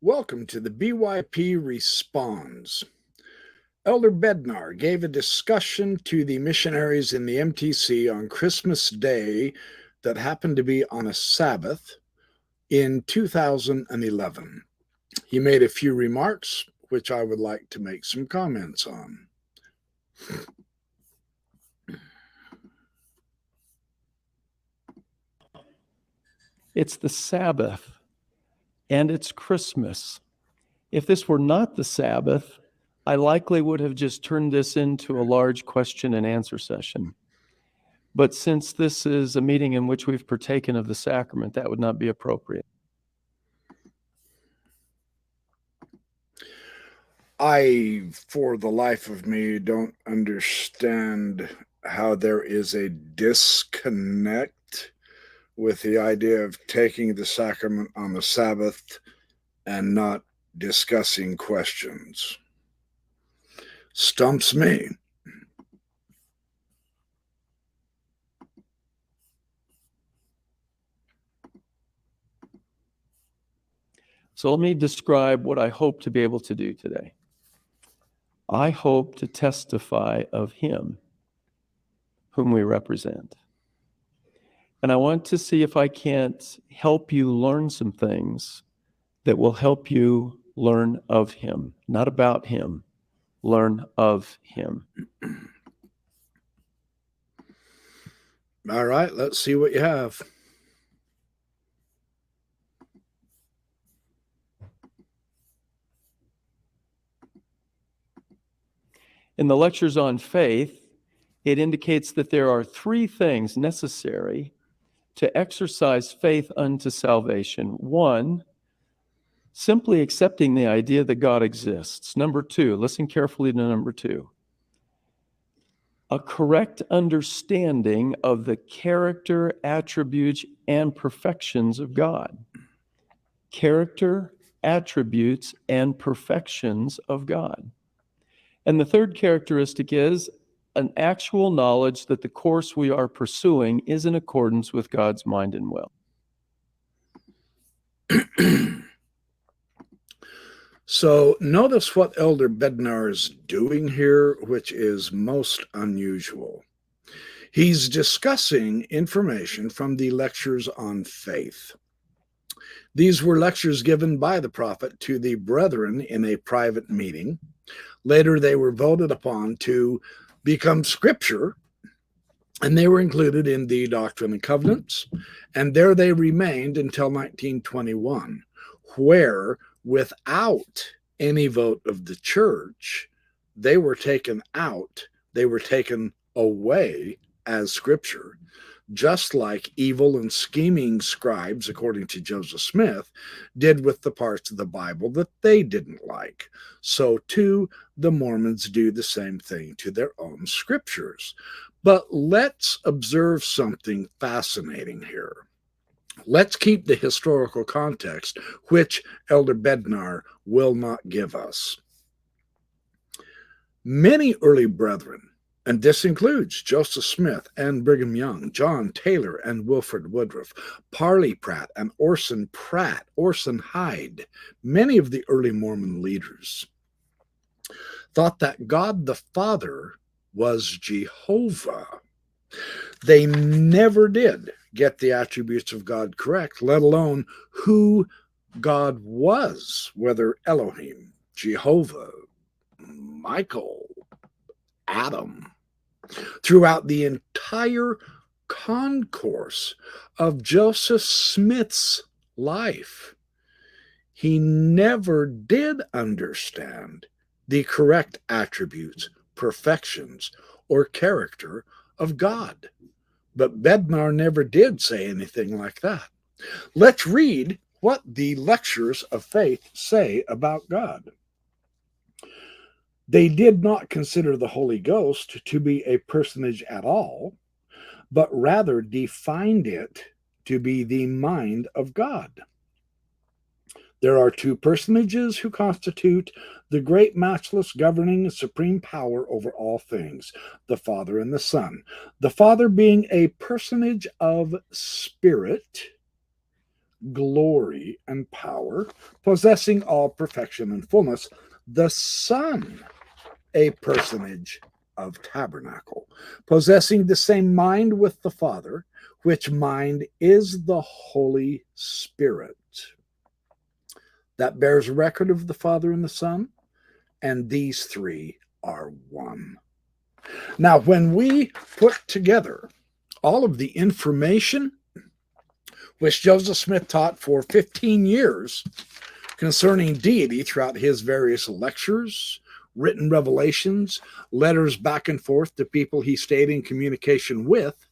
Welcome to the BYP Responds. Elder Bednar gave a discussion to the missionaries in the MTC on Christmas Day that happened to be on a Sabbath in 2011. He made a few remarks, which I would like to make some comments on. It's the Sabbath, and it's Christmas. If this were not the Sabbath, I likely would have just turned this into a large question and answer session. But since this is a meeting in which we've partaken of the sacrament, that would not be appropriate. I, for the life of me, don't understand how there is a disconnect with the idea of taking the sacrament on the Sabbath and not discussing questions. Stumps me. So let me describe what I hope to be able to do today. I hope to testify of Him whom we represent. And I want to see if I can't help you learn some things that will help you learn of Him, not about Him, learn of Him. All right, let's see what you have. In the lectures on faith, it indicates that there are three things necessary to exercise faith unto salvation. One, simply accepting the idea that God exists. Number two, listen carefully to number two, a correct understanding of the character, attributes, and perfections of God. Character, attributes, and perfections of God. And the third characteristic is an actual knowledge that the course we are pursuing is in accordance with God's mind and will. So notice what Elder Bednar is doing here, which is most unusual. He's discussing information from the lectures on faith. These were lectures given by the prophet to the brethren in a private meeting. Later, they were voted upon to become scripture, and they were included in the Doctrine and Covenants, and there they remained until 1921, where, without any vote of the church, they were taken out, they were taken away as scripture, just like evil and scheming scribes, according to Joseph Smith, did with the parts of the Bible that they didn't like. So too, the Mormons do the same thing to their own scriptures. But let's observe something fascinating here. Let's keep the historical context, which Elder Bednar will not give us. Many early brethren, and this includes Joseph Smith and Brigham Young, John Taylor and Wilford Woodruff, Parley Pratt and Orson Pratt, Orson Hyde, many of the early Mormon leaders thought that God the Father was Jehovah. They never did get the attributes of God correct, let alone who God was, whether Elohim, Jehovah, Michael, Adam. Throughout the entire concourse of Joseph Smith's life, he never did understand the correct attributes, perfections, or character of God. But Bednar never did say anything like that. Let's read what the lectures of faith say about God. They did not consider the Holy Ghost to be a personage at all, but rather defined it to be the mind of God. There are two personages who constitute the great matchless governing supreme power over all things, the Father and the Son. The Father being a personage of spirit, glory, and power, possessing all perfection and fullness, the Son, a personage of tabernacle, possessing the same mind with the Father, which mind is the Holy Spirit, that bears record of the Father and the Son, and these three are one. Now, when we put together all of the information which Joseph Smith taught for 15 years concerning deity throughout his various lectures, written revelations, letters back and forth to people he stayed in communication with,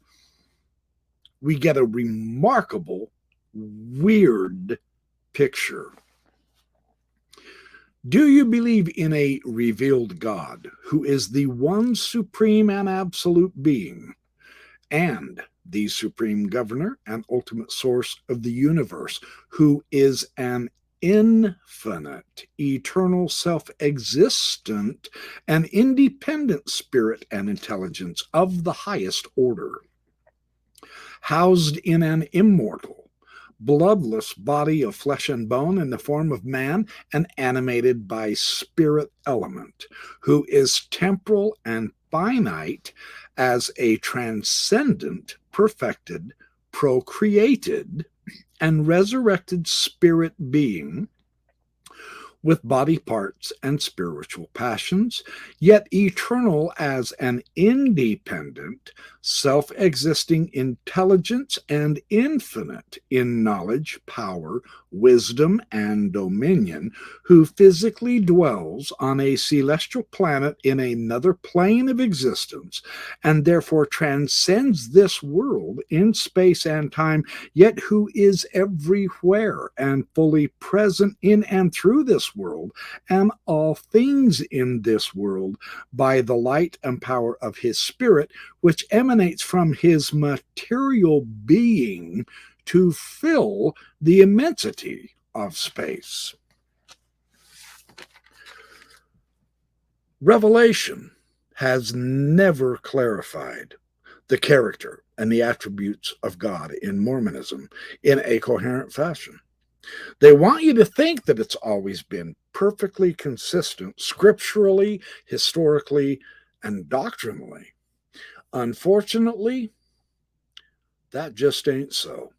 we get a remarkable, weird picture. Do you believe in a revealed God who is the one supreme and absolute being and the supreme governor and ultimate source of the universe, who is an infinite, eternal, self-existent, and independent spirit and intelligence of the highest order, housed in an immortal, bloodless body of flesh and bone in the form of man and animated by spirit element, who is temporal and finite as a transcendent, perfected, procreated, and resurrected spirit being with body parts and spiritual passions, yet eternal as an independent, self-existing intelligence and infinite in knowledge, power, wisdom, and dominion, who physically dwells on a celestial planet in another plane of existence, and therefore transcends this world in space and time, yet who is everywhere and fully present in and through this world and all things in this world by the light and power of his spirit, which emanates from his material being to fill the immensity of space. Revelation has never clarified the character and the attributes of God in Mormonism in a coherent fashion. They want you to think that it's always been perfectly consistent scripturally, historically, and doctrinally. Unfortunately, that just ain't so.